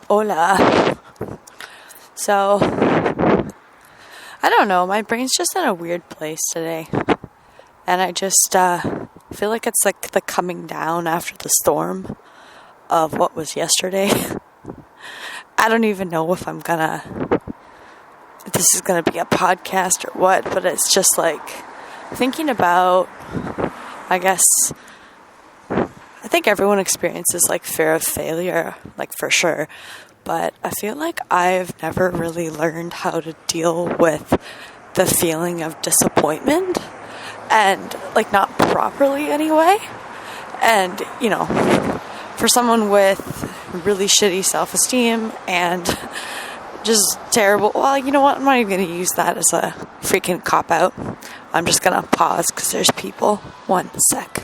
Hola. So, I don't know, my brain's just in a weird place today. And I just feel like it's like the coming down after the storm of what was yesterday. I don't even know if this is gonna be a podcast or what, but it's just like thinking about, I think everyone experiences like fear of failure, like for sure. But I feel like I've never really learned how to deal with the feeling of disappointment, and like not properly anyway. And, you know, for someone with really shitty self-esteem and just terrible, well, you know what? I'm not even going to use that as a freaking cop-out. I'm just going to pause because there's people. 1 sec.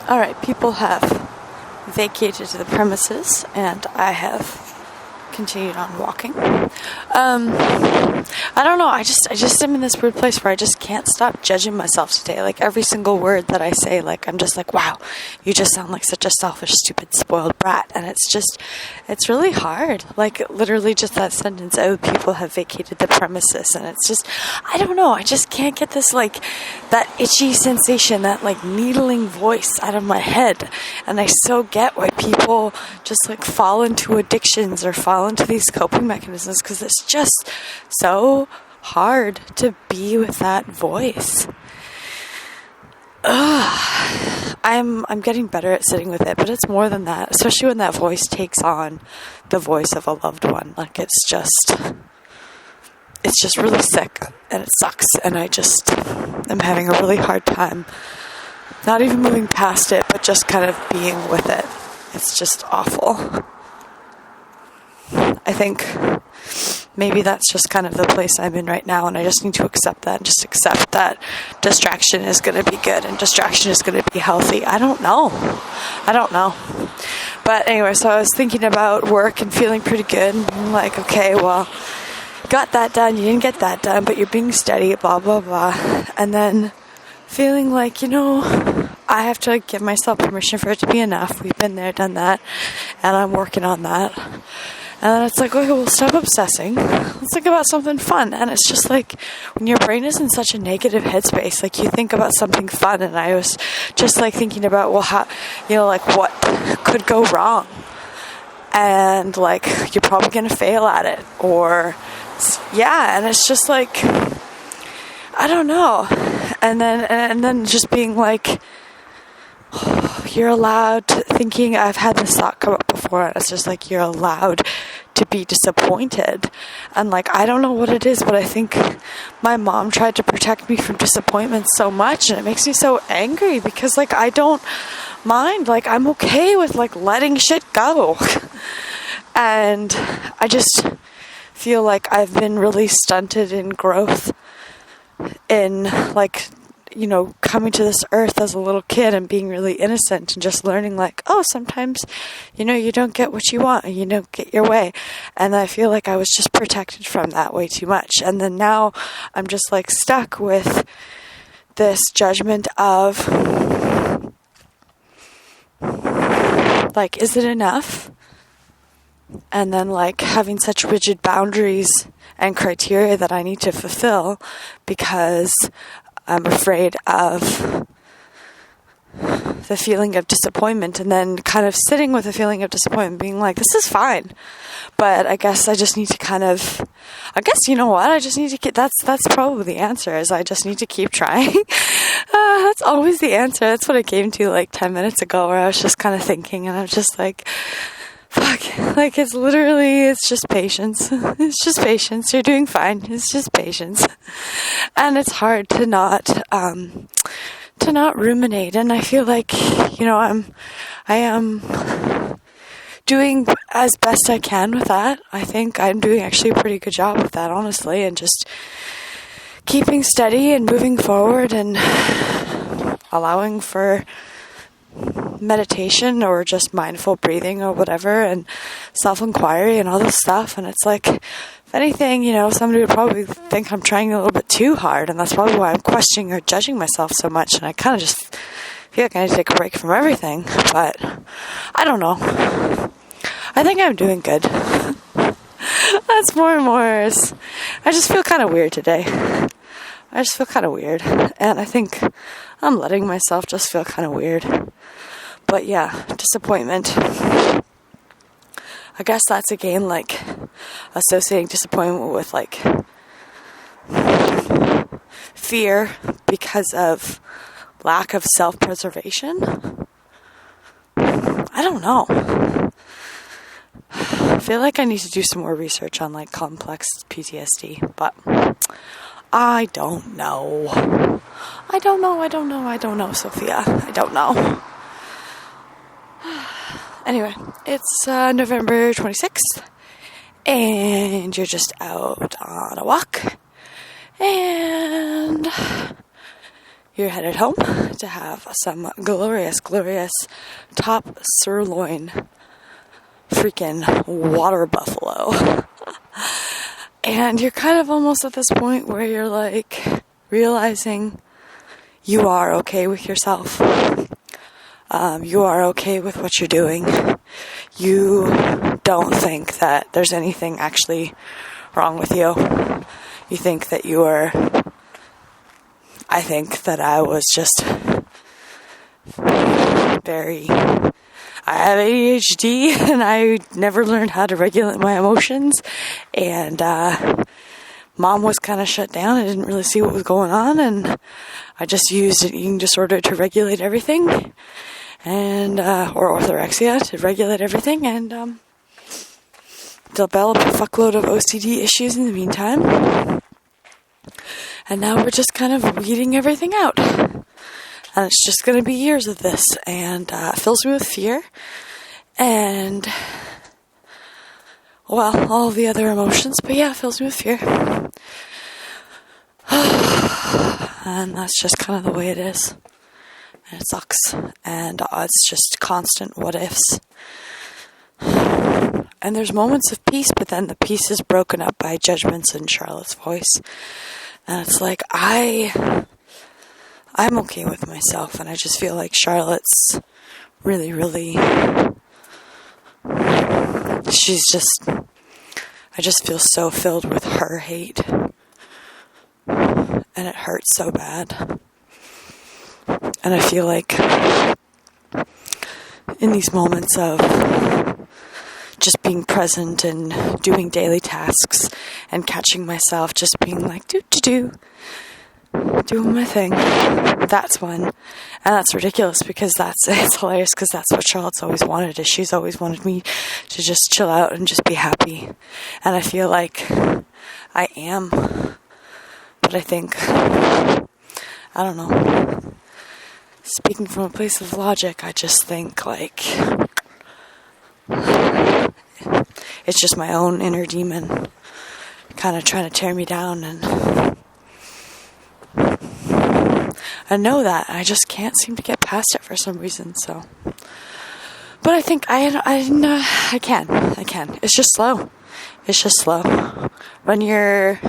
Alright, people have vacated the premises and I have continued on walking. I don't know, I just am in this weird place where I just can't stop judging myself today. Like every single word that I say, like I'm just like, wow, you just sound like such a selfish, stupid, spoiled brat. And it's really hard. Like literally just that sentence, oh, people have vacated the premises. And it's just, I don't know, I just can't get this like, that itchy sensation, that like needling voice out of my head. And I so get why people just like fall into addictions or fall into these coping mechanisms, because it's just so hard to be with that voice. I'm getting better at sitting with it, but it's more than that, especially when that voice takes on the voice of a loved one. Like it's just really sick and it sucks, and I just am having a really hard time not even moving past it, but just kind of being with it. It's just awful. I think maybe that's just kind of the place I'm in right now, and I just need to accept that and just accept that distraction is going to be good and distraction is going to be healthy. I don't know. But anyway, so I was thinking about work and feeling pretty good, and like, okay, well, got that done, you didn't get that done, but you're being steady, blah, blah, blah. And then feeling like, you know, I have to give myself permission for it to be enough. We've been there, done that, and I'm working on that. And then it's like, okay, well, stop obsessing. Let's think about something fun. And it's just like, when your brain is in such a negative headspace, like you think about something fun. And I was just like thinking about, well, how, you know, like what could go wrong? And like, you're probably going to fail at it. Or, yeah, and it's just like, I don't know. And then just being like, you're allowed to, thinking, I've had this thought come up before, and it's just like, you're allowed to be disappointed. And like, I don't know what it is, but I think my mom tried to protect me from disappointment so much, and it makes me so angry because like, I don't mind, like I'm okay with like letting shit go. And I just feel like I've been really stunted in growth in like, you know, coming to this earth as a little kid and being really innocent and just learning like, oh, sometimes, you know, you don't get what you want and you don't get your way. And I feel like I was just protected from that way too much. And then now I'm just like stuck with this judgment of like, is it enough? And then like having such rigid boundaries and criteria that I need to fulfill because I'm afraid of the feeling of disappointment, and then kind of sitting with the feeling of disappointment, being like, this is fine. But I guess I just need to you know what? I just need to get, that's probably the answer, is I just need to keep trying. That's always the answer. That's what I came to like 10 minutes ago, where I was just kind of thinking, and I was just like, fuck, like it's just patience. It's just patience. You're doing fine. It's just patience. And it's hard to not ruminate. And I feel like, you know, I am doing as best I can with that. I think I'm doing actually a pretty good job with that, honestly, and just keeping steady and moving forward and allowing for meditation or just mindful breathing or whatever, and self-inquiry and all this stuff. And it's like, if anything, you know, somebody would probably think I'm trying a little bit too hard, and that's probably why I'm questioning or judging myself so much. And I kind of just feel like I need to take a break from everything, but I don't know. I think I'm doing good. That's more and more. I just feel kind of weird today. I just feel kind of weird. And I think I'm letting myself just feel kind of weird. But yeah, disappointment. I guess that's again like associating disappointment with like fear because of lack of self-preservation. I don't know. I feel like I need to do some more research on like complex PTSD, but I don't know. I don't know, Sophia. I don't know. Anyway, it's November 26th, and you're just out on a walk, and you're headed home to have some glorious top sirloin freaking water buffalo. And you're kind of almost at this point where you're like realizing you are okay with yourself. You are okay with what you're doing. You don't think that there's anything actually wrong with you. You think that you are... I think that I was just very... I have ADHD and I never learned how to regulate my emotions, and Mom was kind of shut down. I didn't really see what was going on, and I just used an eating disorder to regulate everything, and or orthorexia to regulate everything, and developed a fuckload of OCD issues in the meantime. And now we're just kind of weeding everything out. And it's just going to be years of this. And it fills me with fear. And, well, all the other emotions. But yeah, it fills me with fear. And that's just kind of the way it is. And it sucks. And it's just constant what ifs. And there's moments of peace, but then the peace is broken up by judgments in Charlotte's voice. And it's like, I'm okay with myself, and I just feel like Charlotte's really, she's just, I just feel so filled with her hate, and it hurts so bad. And I feel like in these moments of just being present and doing daily tasks and catching myself just being like doing my thing, that's when, and that's ridiculous because it's hilarious because that's what Charlotte's always wanted. Is she's always wanted me to just chill out and just be happy, and I feel like I am, but I think, I don't know, speaking from a place of logic, I just think like it's just my own inner demon kind of trying to tear me down, and I know that I just can't seem to get past it for some reason. So, but I think I can. It's just slow. When you're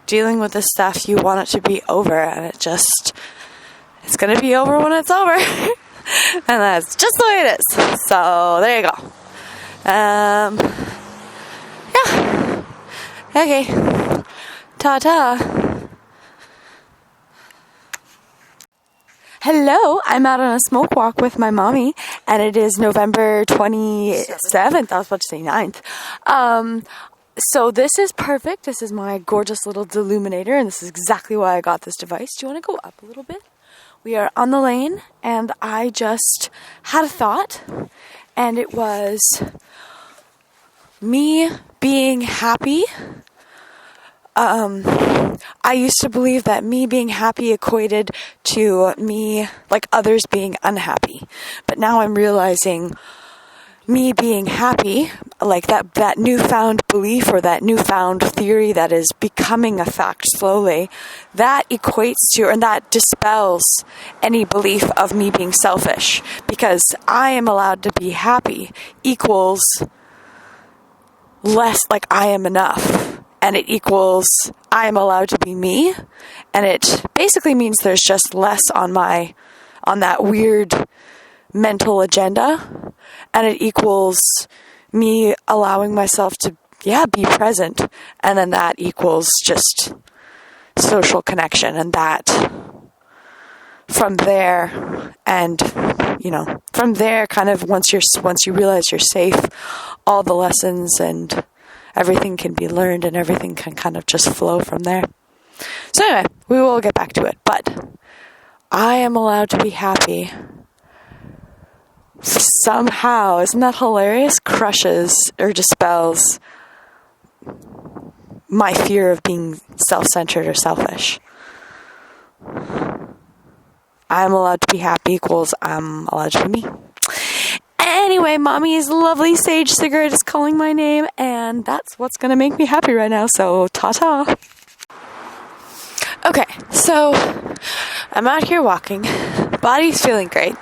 dealing with this stuff, you want it to be over, and it's gonna be over when it's over. And that's just the way it is. So there you go. Yeah. Okay. Ta-ta. Hello, I'm out on a smoke walk with my mommy, and it is November 27th. I was about to say 9th. So this is perfect. This is my gorgeous little deluminator, and this is exactly why I got this device. Do you want to go up a little bit? We are on the lane, and I just had a thought, and it was me being happy. I used to believe that me being happy equated to me, like others being unhappy. But now I'm realizing me being happy, like that newfound belief or that newfound theory that is becoming a fact slowly, that equates to, and that dispels any belief of me being selfish. Because I am allowed to be happy equals less like I am enough. And it equals I am allowed to be me, and it basically means there's just less on that weird mental agenda, and it equals me allowing myself to, be present. And then that equals just social connection, and that from there, and from there, kind of once you realize you're safe, all the lessons and everything can be learned, and everything can kind of just flow from there. So anyway, we will get back to it, but I am allowed to be happy. Somehow, isn't that hilarious? Crushes or dispels my fear of being self-centered or selfish. I'm allowed to be happy equals I'm allowed to be me. Anyway, mommy's lovely sage cigarette is calling my name, and that's what's going to make me happy right now, so ta-ta. Okay, so I'm out here walking. Body's feeling great.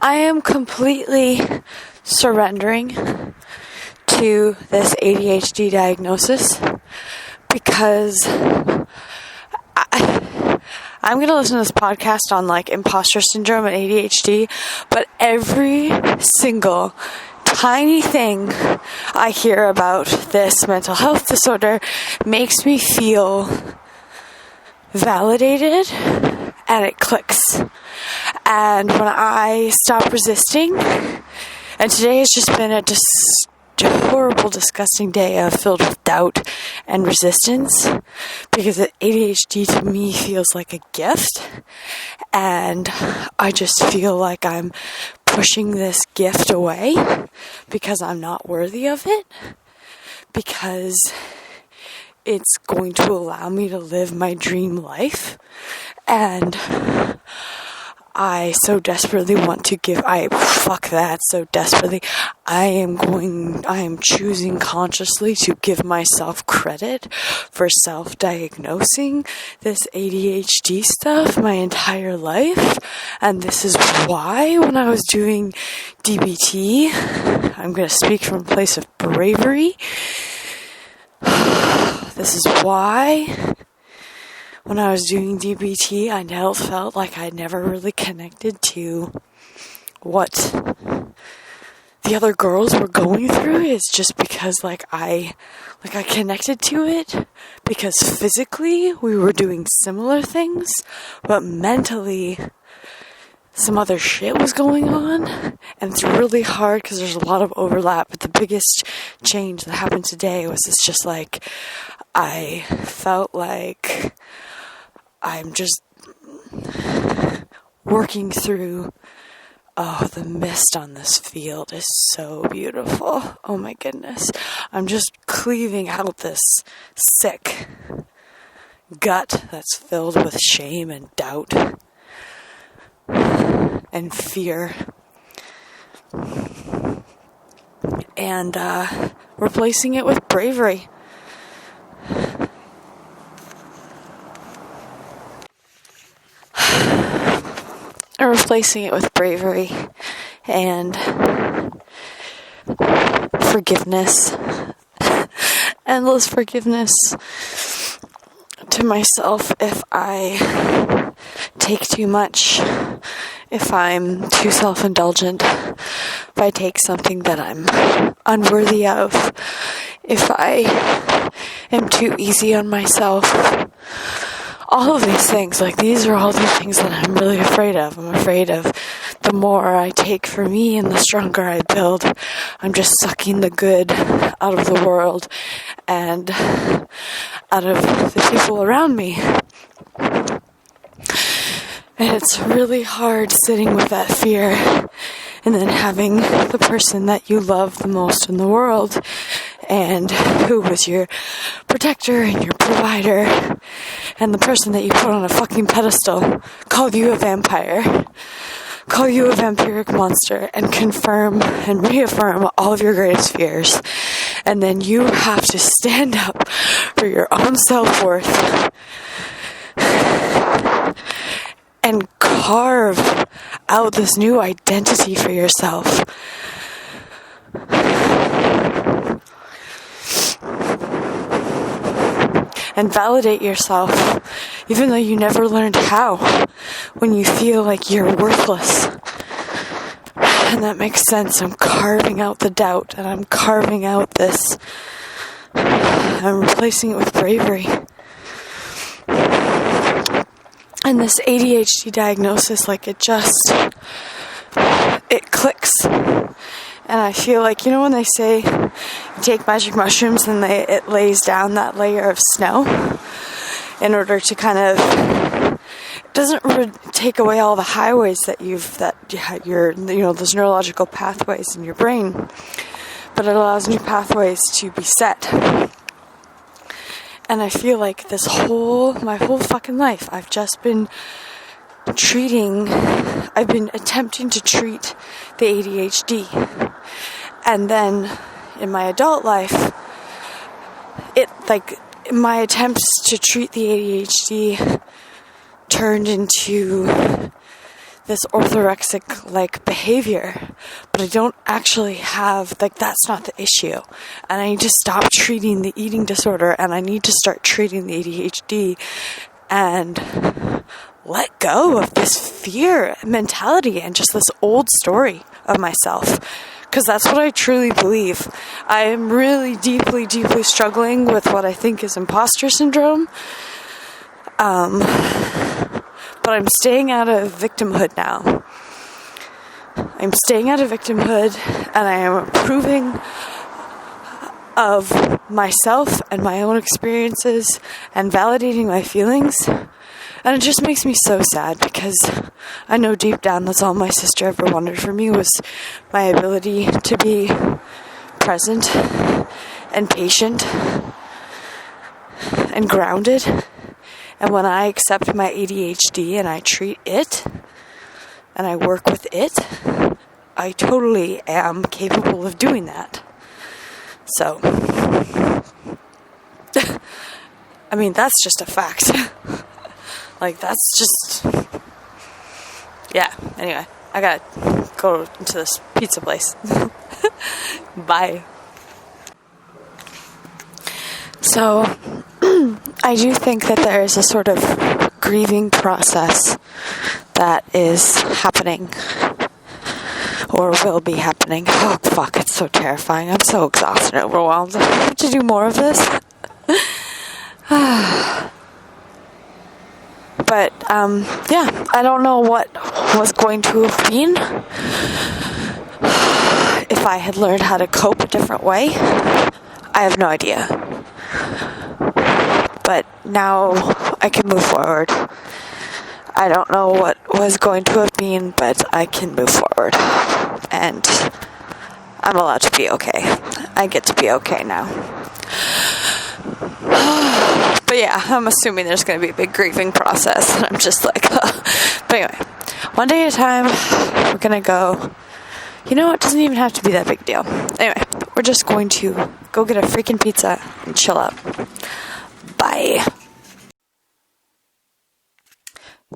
I am completely surrendering to this ADHD diagnosis because I'm going to listen to this podcast on imposter syndrome and ADHD, but every single tiny thing I hear about this mental health disorder makes me feel validated, and it clicks. And when I stop resisting, and today has just been a horrible, disgusting day filled with doubt and resistance, because ADHD to me feels like a gift, and I just feel like I'm pushing this gift away because I'm not worthy of it, because it's going to allow me to live my dream life, and I so desperately want to so desperately. I am choosing consciously to give myself credit for self-diagnosing this ADHD stuff my entire life. And this is why when I was doing DBT, I'm going to speak from a place of bravery. This is why when I was doing DBT, I felt like I'd never really connected to what the other girls were going through. It's just because I connected to it because physically we were doing similar things, but mentally some other shit was going on, and it's really hard because there's a lot of overlap. But the biggest change that happened today was it's just I felt like I'm just working through. Oh, the mist on this field is so beautiful. Oh my goodness. I'm just cleaving out this sick gut that's filled with shame and doubt and fear. And replacing it with bravery. Replacing it with bravery and forgiveness, endless forgiveness to myself if I take too much, if I'm too self-indulgent, if I take something that I'm unworthy of, if I am too easy on myself. All of these things, these are all the things that I'm really afraid of. I'm afraid of the more I take for me and the stronger I build, I'm just sucking the good out of the world and out of the people around me. And it's really hard sitting with that fear and then having the person that you love the most in the world and who was your protector and your provider and the person that you put on a fucking pedestal call you a vampire, call you a vampiric monster, and confirm and reaffirm all of your greatest fears. And then you have to stand up for your own self-worth and carve out this new identity for yourself. And validate yourself, even though you never learned how. when you feel like you're worthless. And that makes sense. I'm carving out the doubt, and I'm carving out this. I'm replacing it with bravery. And this ADHD diagnosis, like it clicks. And I feel like, you know when they say you take magic mushrooms and it lays down that layer of snow in order to kind of, it doesn't take away all the highways that your those neurological pathways in your brain, but it allows new pathways to be set. And I feel like my whole fucking life, I've been attempting to treat the ADHD. And then in my adult life, my attempts to treat the ADHD turned into this orthorexic behavior, but I don't actually have, that's not the issue. And I need to stop treating the eating disorder, and I need to start treating the ADHD and let go of this fear mentality and just this old story of myself. Because that's what I truly believe. I am really deeply, deeply struggling with what I think is imposter syndrome. But I'm staying out of victimhood now. I'm staying out of victimhood, and I am approving of myself and my own experiences and validating my feelings. And it just makes me so sad, because I know deep down that's all my sister ever wanted for me, was my ability to be present and patient and grounded. And when I accept my ADHD and I treat it and I work with it, I totally am capable of doing that. So, I mean, that's just a fact. That's just, yeah, anyway, I gotta go into this pizza place. Bye. So, I do think that there is a sort of grieving process that is happening, or will be happening. Oh, fuck, it's so terrifying. I'm so exhausted and overwhelmed. I have to do more of this. But, yeah, I don't know what was going to have been if I had learned how to cope a different way. I have no idea. But now I can move forward. I don't know what was going to have been, but I can move forward. And I'm allowed to be okay. I get to be okay now. But yeah, I'm assuming there's going to be a big grieving process. And I'm just like, But anyway, one day at a time, we're going to go. You know, it doesn't even have to be that big deal. Anyway, we're just going to go get a freaking pizza and chill out. Bye.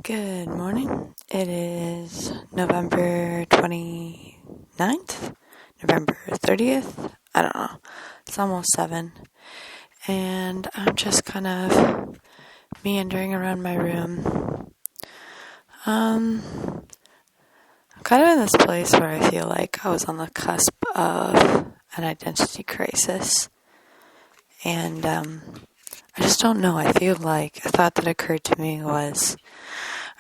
Good morning. It is November 29th, November 30th. I don't know. It's almost 7. And I'm just kind of meandering around my room. I'm kind of in this place where I feel like I was on the cusp of an identity crisis. And I just don't know. I feel like a thought that occurred to me was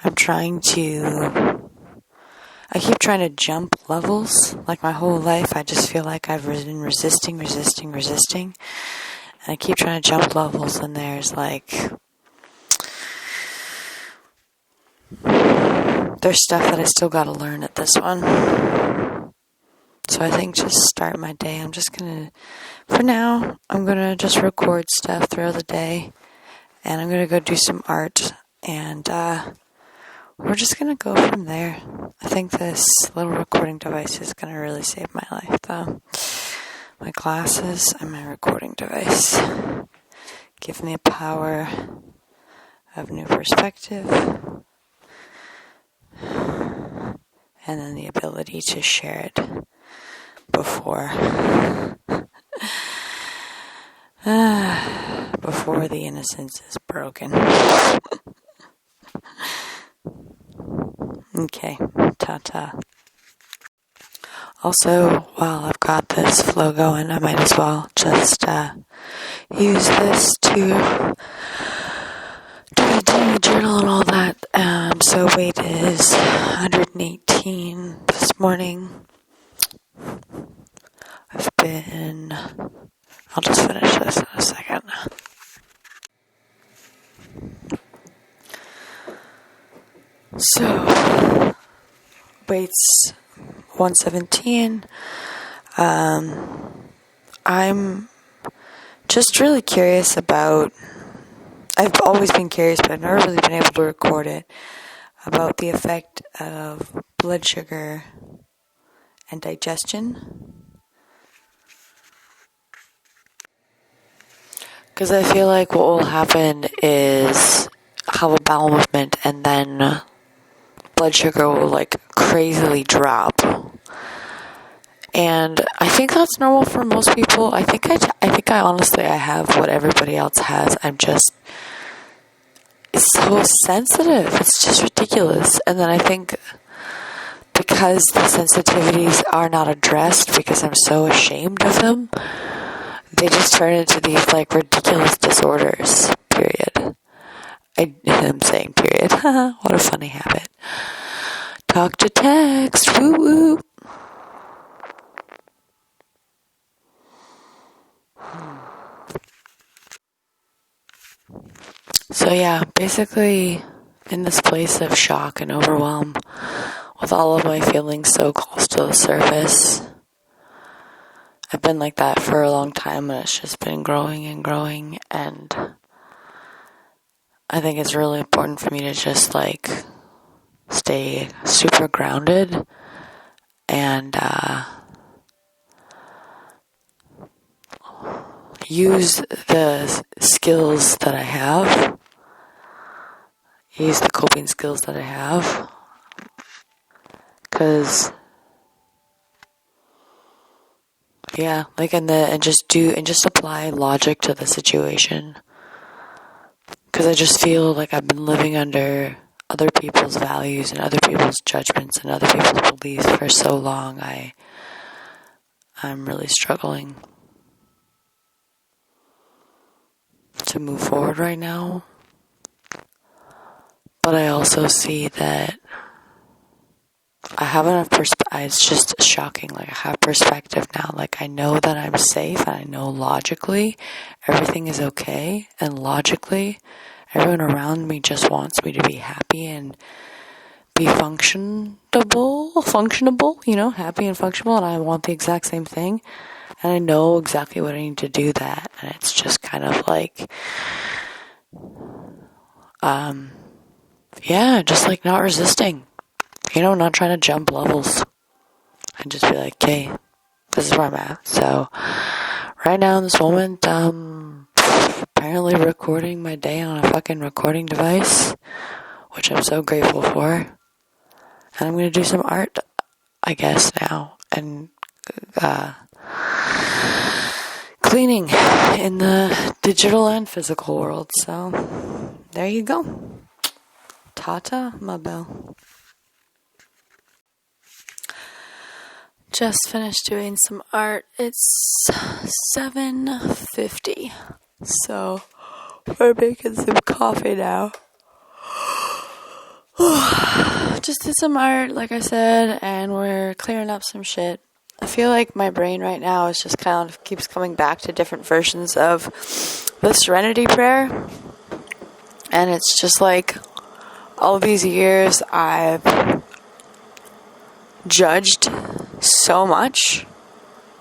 I keep trying to jump levels. Like my whole life, I just feel like I've been resisting. And I keep trying to jump levels, and there's stuff that I still gotta learn at this one. So I think just start my day. For now, I'm gonna just record stuff throughout the day, and I'm gonna go do some art, and we're just gonna go from there. I think this little recording device is gonna really save my life, though. My glasses and my recording device give me a power of new perspective, and then the ability to share it before the innocence is broken. Okay, ta-ta. Also, while I've got this flow going, I might as well just use this to do the daily journal and all that. So weight is 118 this morning. I'll just finish this in a second. So, weight's 117. I'm just really curious about, I've always been curious, but I've never really been able to record it, about the effect of blood sugar and digestion. Because I feel like what will happen is have a bowel movement and then blood sugar will like crazily drop. And I think that's normal for most people. I think I honestly have what everybody else has. I'm just so sensitive. It's just ridiculous. And then I think because the sensitivities are not addressed because I'm so ashamed of them, they just turn into these like ridiculous disorders, period. I'm saying period. What a funny habit. Talk to text. Woo woo. So yeah, basically in this place of shock and overwhelm with all of my feelings so close to the surface. I've been like that for a long time and it's just been growing and growing, and I think it's really important for me to just like stay super grounded and use the skills that I have, use the coping skills that I have, because yeah, like and just apply logic to the situation. Because I just feel like I've been living under other people's values and other people's judgments and other people's beliefs for so long. I'm really struggling to move forward right now. But I also see that I have enough it's just shocking. Like, I have perspective now. Like, I know that I'm safe, and I know logically everything is okay, and logically everyone around me just wants me to be happy and be functionable, happy and functional, and I want the exact same thing, and I know exactly what I need to do that, and it's just kind of like, just like not resisting. Not trying to jump levels. And just be like, okay, this is where I'm at. So, right now in this moment, apparently recording my day on a fucking recording device, which I'm so grateful for. And I'm going to do some art, I guess, now. And, cleaning in the digital and physical world. So, there you go. Tata, ma belle. Just finished doing some art. It's 7:50, so we're making some coffee now. Just did some art, like I said, and we're clearing up some shit. I feel like my brain right now is just kind of keeps coming back to different versions of the Serenity Prayer, and it's just like all these years I've judged so much,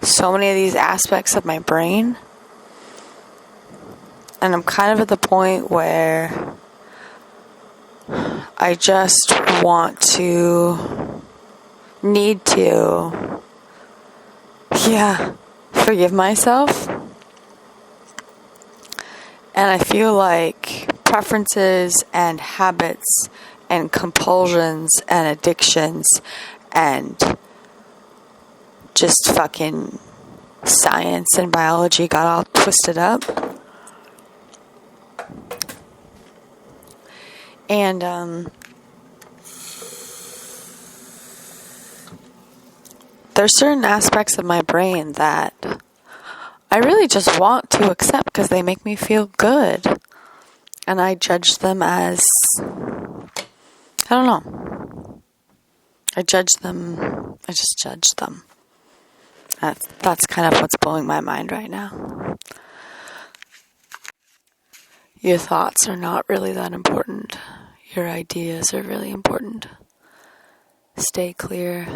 so many of these aspects of my brain, and I'm kind of at the point where I just need to forgive myself. And I feel like preferences and habits and compulsions and addictions and just fucking science and biology got all twisted up. And there's certain aspects of my brain that I really just want to accept because they make me feel good. And I judge them as, I don't know. I just judge them. That's kind of what's blowing my mind right now. Your thoughts are not really that important. Your ideas are really important. Stay clear.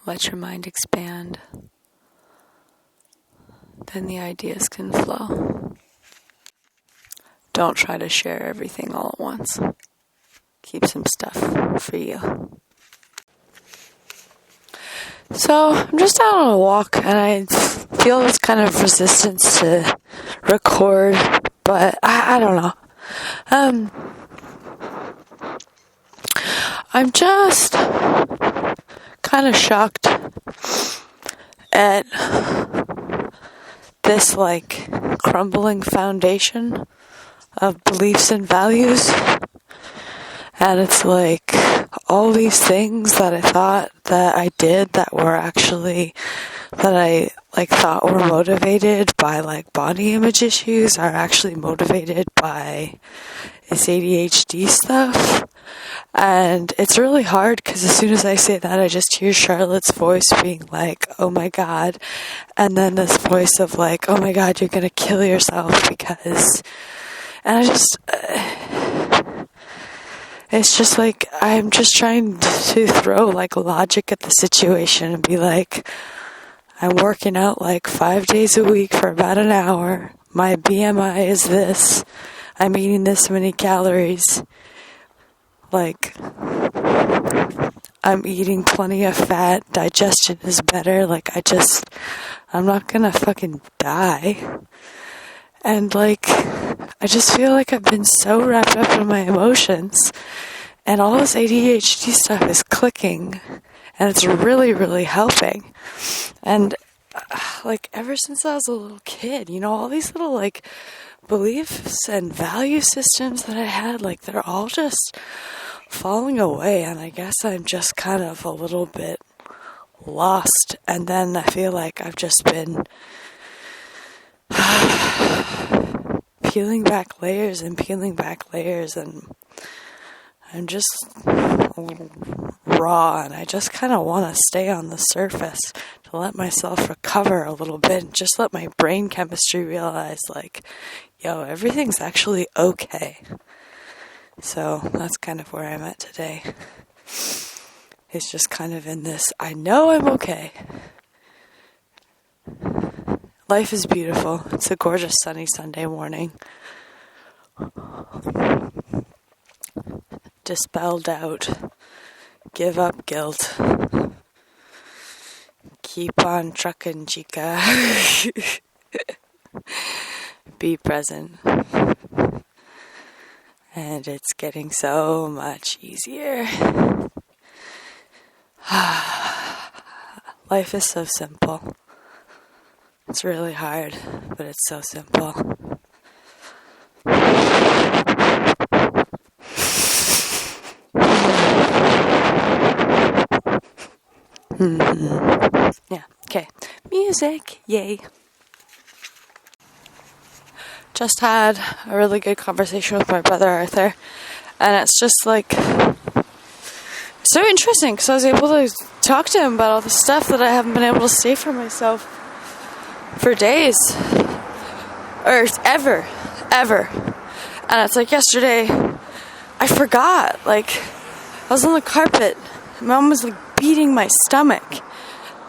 Let your mind expand. Then the ideas can flow. Don't try to share everything all at once. Keep some stuff for you. So, I'm just out on a walk and I feel this kind of resistance to record, but I don't know. I'm just kind of shocked at this crumbling foundation of beliefs and values. And it's all these things that I thought that I did that were actually, that I thought were motivated by body image issues are actually motivated by this ADHD stuff. And it's really hard because as soon as I say that, I just hear Charlotte's voice being like, oh my God. And then this voice of oh my God, you're going to kill yourself because, and I just, it's just I'm just trying to throw logic at the situation and be I'm working out 5 days a week for about an hour. My BMI is this. I'm eating this many calories. I'm eating plenty of fat. Digestion is better. I'm not gonna fucking die. And I just feel I've been so wrapped up in my emotions and all this ADHD stuff is clicking and it's really, really helping. And ever since I was a little kid, all these little beliefs and value systems that I had, they're all just falling away. And I guess I'm just kind of a little bit lost. And then I feel I've just been peeling back layers, and I'm just raw, and I just kind of want to stay on the surface to let myself recover a little bit and just let my brain chemistry realize yo, everything's actually okay. So that's kind of where I'm at today. It's just kind of in this, I know I'm okay. Life is beautiful. It's a gorgeous sunny Sunday morning. Dispel doubt. Give up guilt. Keep on truckin', chica. Be present. And it's getting so much easier. Life is so simple. It's really hard, but it's so simple. Yeah, okay. Music, yay. Just had a really good conversation with my brother Arthur, and it's just so interesting because I was able to talk to him about all the stuff that I haven't been able to say for myself for days or ever. And it's yesterday I forgot, I was on the carpet, Mom was beating my stomach,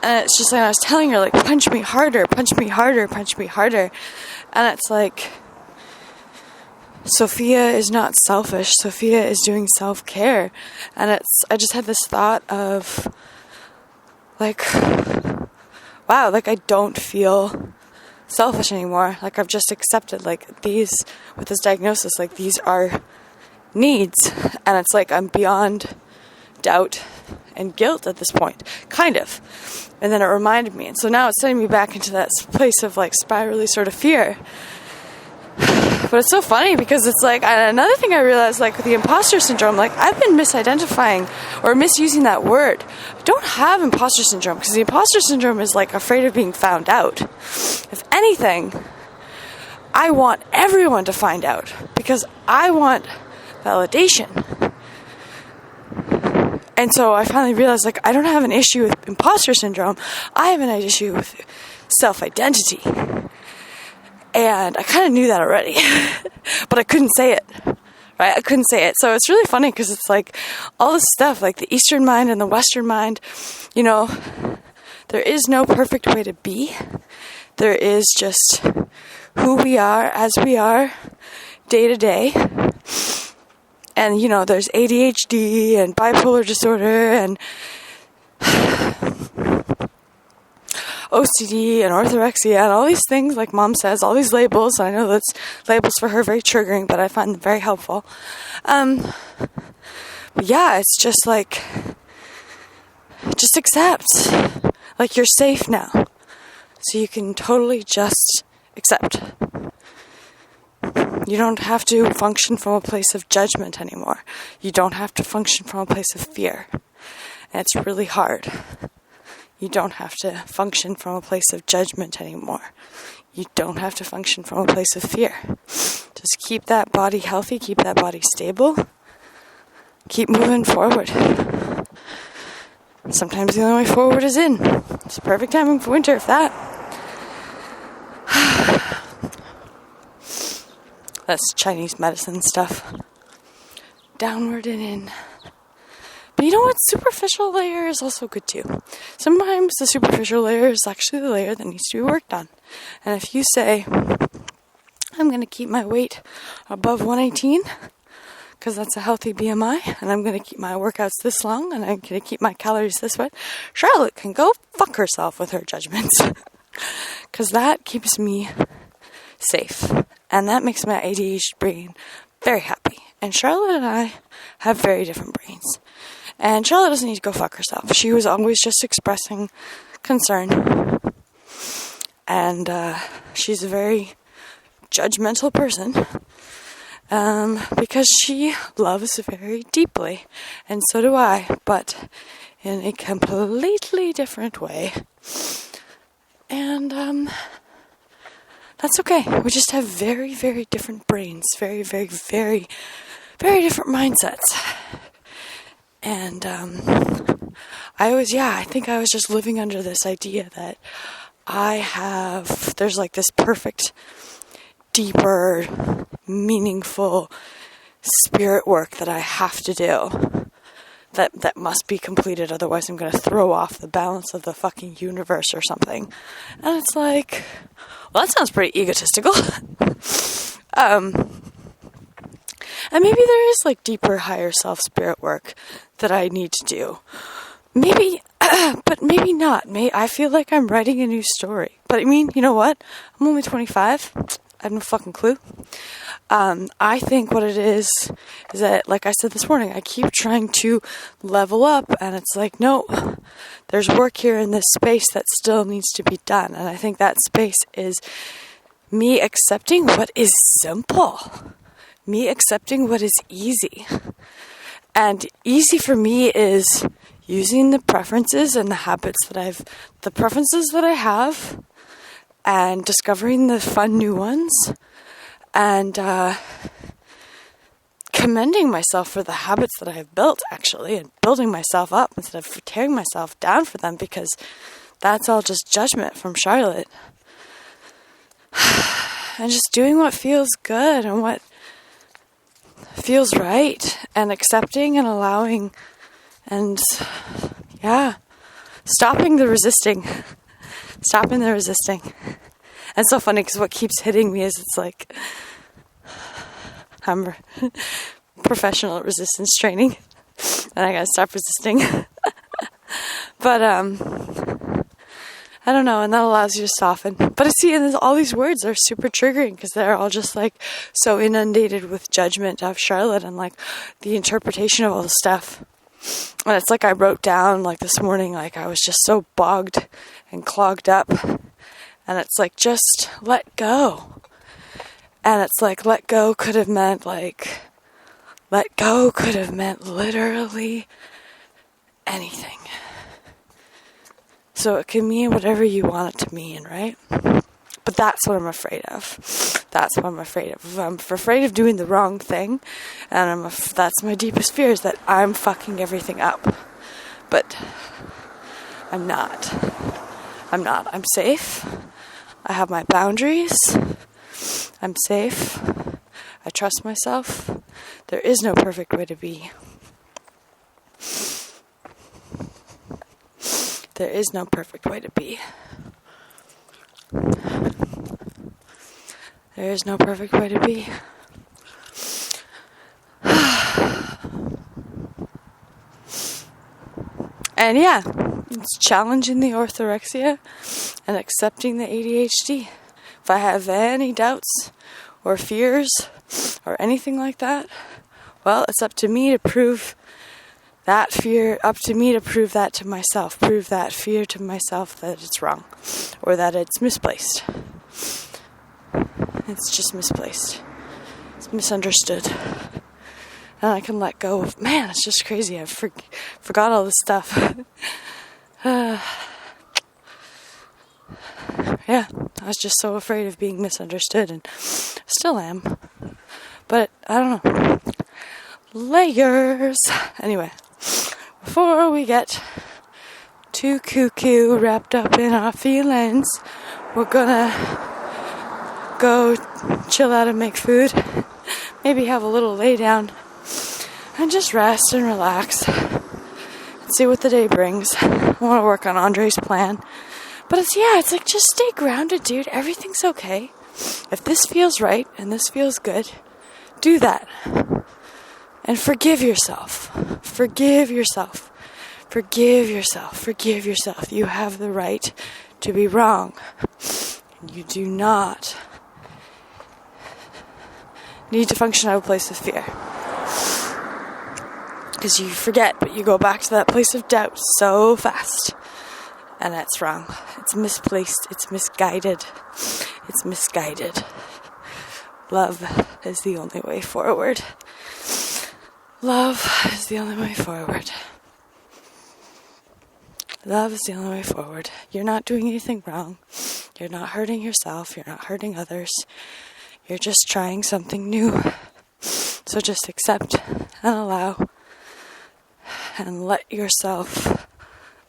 and it's just I was telling her punch me harder, and it's Sophia is not selfish, Sophia is doing self-care. And I just had this thought of wow, I don't feel selfish anymore. I've just accepted these, with this diagnosis, these are needs, and it's I'm beyond doubt and guilt at this point, kind of. And then it reminded me, and so now it's sending me back into that place of spirally sort of fear. But it's so funny because it's like, another thing I realized, like with the imposter syndrome, like I've been misidentifying or misusing that word. I don't have imposter syndrome because the imposter syndrome is like afraid of being found out. If anything, I want everyone to find out because I want validation. And so I finally realized, like, I don't have an issue with imposter syndrome. I have an issue with self-identity. And I kind of knew that already, but I couldn't say it, right? I couldn't say it. So it's really funny because it's like all this stuff, like the Eastern mind and the Western mind, you know, there is no perfect way to be. There is just who we are as we are day to day. And, you know, there's ADHD and bipolar disorder and OCD and orthorexia and all these things, like Mom says, all these labels. I know that's labels for her very triggering, but I find them very helpful. But yeah, it's just like, just accept. Like, you're safe now. So you can totally just accept. You don't have to function from a place of judgment anymore. You don't have to function from a place of fear. And it's really hard. You don't have to function from a place of judgment anymore. You don't have to function from a place of fear. Just keep that body healthy, keep that body stable, keep moving forward. Sometimes the only way forward is in. It's the perfect timing for winter, if that. That's Chinese medicine stuff. Downward and in. But you know what? Superficial layer is also good too. Sometimes the superficial layer is actually the layer that needs to be worked on. And if you say, I'm going to keep my weight above 118, because that's a healthy BMI, and I'm going to keep my workouts this long, and I'm going to keep my calories this way, Charlotte can go fuck herself with her judgments. Because that keeps me safe. And that makes my ADHD brain very happy. And Charlotte and I have very different brains. And Charlotte doesn't need to go fuck herself. She was always just expressing concern. And she's a very judgmental person. Because she loves very deeply. And so do I. But in a completely different way. And that's okay. We just have very, very different brains. Very, very, very, very different mindsets. And I think I was just living under this idea that there's like this perfect, deeper, meaningful spirit work that I have to do. That must be completed, otherwise I'm going to throw off the balance of the fucking universe or something. And it's like, well, that sounds pretty egotistical. And maybe there is like deeper, higher self spirit work that I need to do. Maybe, but maybe not. I feel like I'm writing a new story. But I mean, you know what? I'm only 25. I have no fucking clue. I think what it is that, like I said this morning, I keep trying to level up, and it's like, no, there's work here in this space that still needs to be done. And I think that space is me accepting what is simple. Me accepting what is easy. And easy for me is using the preferences and the habits that I have, and discovering the fun new ones, and commending myself for the habits that I have built, actually, and building myself up instead of tearing myself down for them, because that's all just judgment from Charlotte. And just doing what feels good and what feels right, and accepting and allowing, and stopping the resisting. And it's so funny because what keeps hitting me is it's like I'm professional at resistance training, and I gotta stop resisting. But I don't know, and that allows you to soften. But I see, and all these words are super triggering because they're all just like so inundated with judgment of Charlotte and like the interpretation of all the stuff. And it's like I wrote down like this morning, like I was just so bogged and clogged up. And it's like, just let go. And it's like, let go could have meant literally anything. So it can mean whatever you want it to mean, right? But that's what I'm afraid of. That's what I'm afraid of. I'm afraid of doing the wrong thing. And that's my deepest fear, is that I'm fucking everything up. But I'm not. I'm safe. I have my boundaries. I'm safe. I trust myself. There is no perfect way to be. There is no perfect way to be. There is no perfect way to be. And yeah, it's challenging the orthorexia and accepting the ADHD. If I have any doubts or fears or anything like that, well, it's up to me to prove that fear, up to me to prove that to myself, prove that fear to myself that it's wrong or that it's misplaced. It's just misplaced. It's misunderstood. And I can let go of, man, it's just crazy. I forgot all this stuff. Yeah, I was just so afraid of being misunderstood, and still am. But I don't know. Layers. Anyway, before we get too cuckoo wrapped up in our feelings, we're gonna go chill out and make food. Maybe have a little lay down and just rest and relax and see what the day brings. I want to work on Andre's plan. But it's like, just stay grounded, dude. Everything's okay. If this feels right and this feels good, do that. And forgive yourself. Forgive yourself. Forgive yourself. Forgive yourself. You have the right to be wrong. You do not need to function out of a place of fear. Because you forget, but you go back to that place of doubt so fast. And that's wrong. It's misplaced. It's misguided. It's misguided. Love is the only way forward. Love is the only way forward. Love is the only way forward. You're not doing anything wrong. You're not hurting yourself. You're not hurting others. You're just trying something new. So just accept and allow and let yourself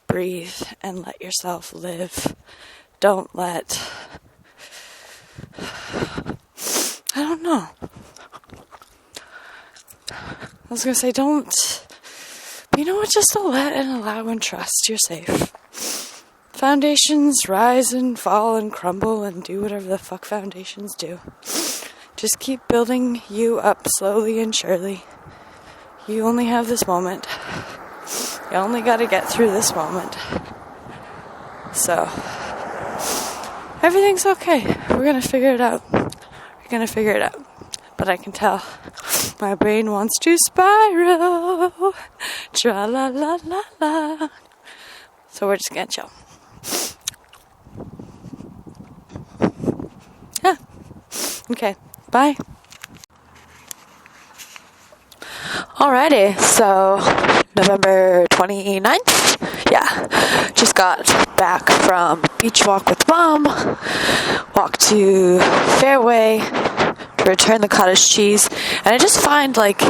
breathe and let yourself live. Don't let... I don't know. I was going to say don't... But you know what? Just to let and allow and trust. You're safe. Foundations rise and fall and crumble and do whatever the fuck foundations do. Just keep building you up slowly and surely. You only have this moment. You only got to get through this moment. So, everything's okay. We're going to figure it out. We're going to figure it out. But I can tell my brain wants to spiral. Tra-la-la-la-la. So we're just going to chill. Yeah. Okay. Bye. Alrighty, so November 29th, yeah, just got back from beach walk with mom, walked to Fairway to return the cottage cheese, and I just find like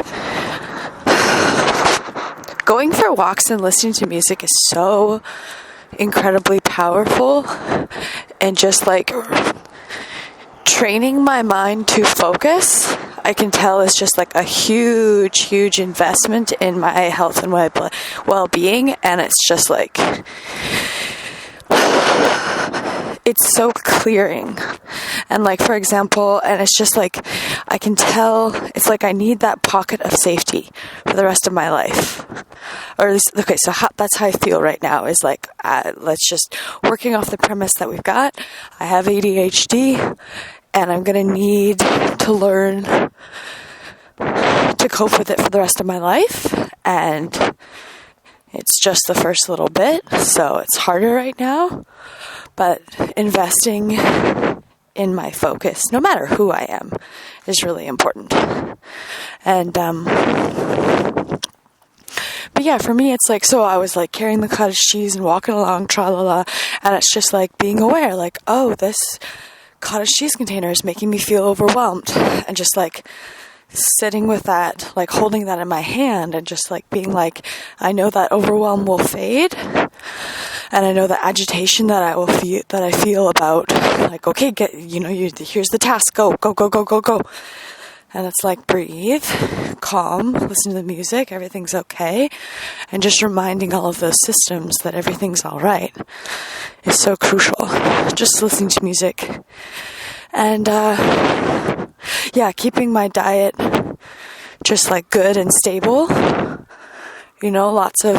going for walks and listening to music is so incredibly powerful, and just like training my mind to focus, I can tell is just like a huge investment in my health and my well-being. And it's just like, it's so clearing. And like, for example, and it's just like, I can tell it's like I need that pocket of safety for the rest of my life. Or at least, okay, so that's how I feel right now, is like, let's just, working off the premise that we've got, I have ADHD, and I'm going to need to learn to cope with it for the rest of my life. And it's just the first little bit, so it's harder right now. But investing in my focus, no matter who I am, is really important. And, but yeah, for me, it's like, so I was like carrying the cottage cheese and walking along, tra-la-la, and it's just like being aware, like, oh, this cottage cheese container is making me feel overwhelmed, and just like sitting with that, like holding that in my hand, and just like being like, I know that overwhelm will fade, and I know the agitation that I feel about, like, okay, here's the task, go. And it's like, breathe, calm, listen to the music, everything's okay. And just reminding all of those systems that everything's all right is so crucial. Just listening to music. And, keeping my diet just like good and stable. Lots of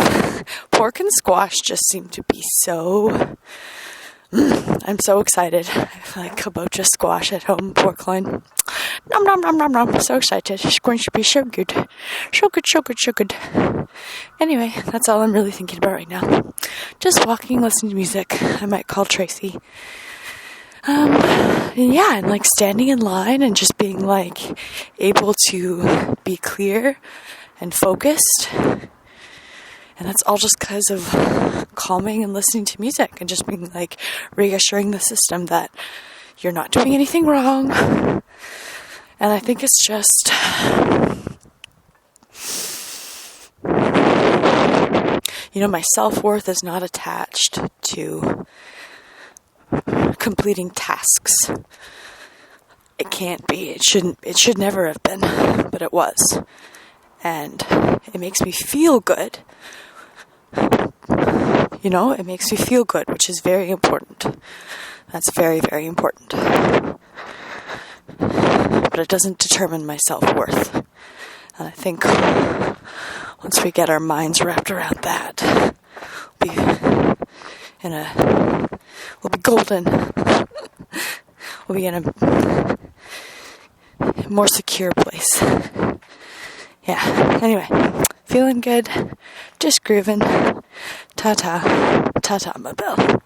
pork and squash just seem to be so... I'm so excited. I feel like kabocha squash at home, pork loin. Nom nom nom nom nom. So excited. It's going to be so good. So good. Anyway, that's all I'm really thinking about right now. Just walking, listening to music. I might call Tracy. And like standing in line and just being like able to be clear and focused. And that's all just because of calming and listening to music and just being like reassuring the system that you're not doing anything wrong. And I think it's just, my self-worth is not attached to completing tasks. It can't be. It should never have been, but it was. And it makes me feel good. It makes me feel good, which is very important. That's very, very important. But it doesn't determine my self-worth. And I think once we get our minds wrapped around that, we'll be golden. We'll be in a more secure place. Yeah, anyway, feeling good, just grooving. Ta-ta, my belle.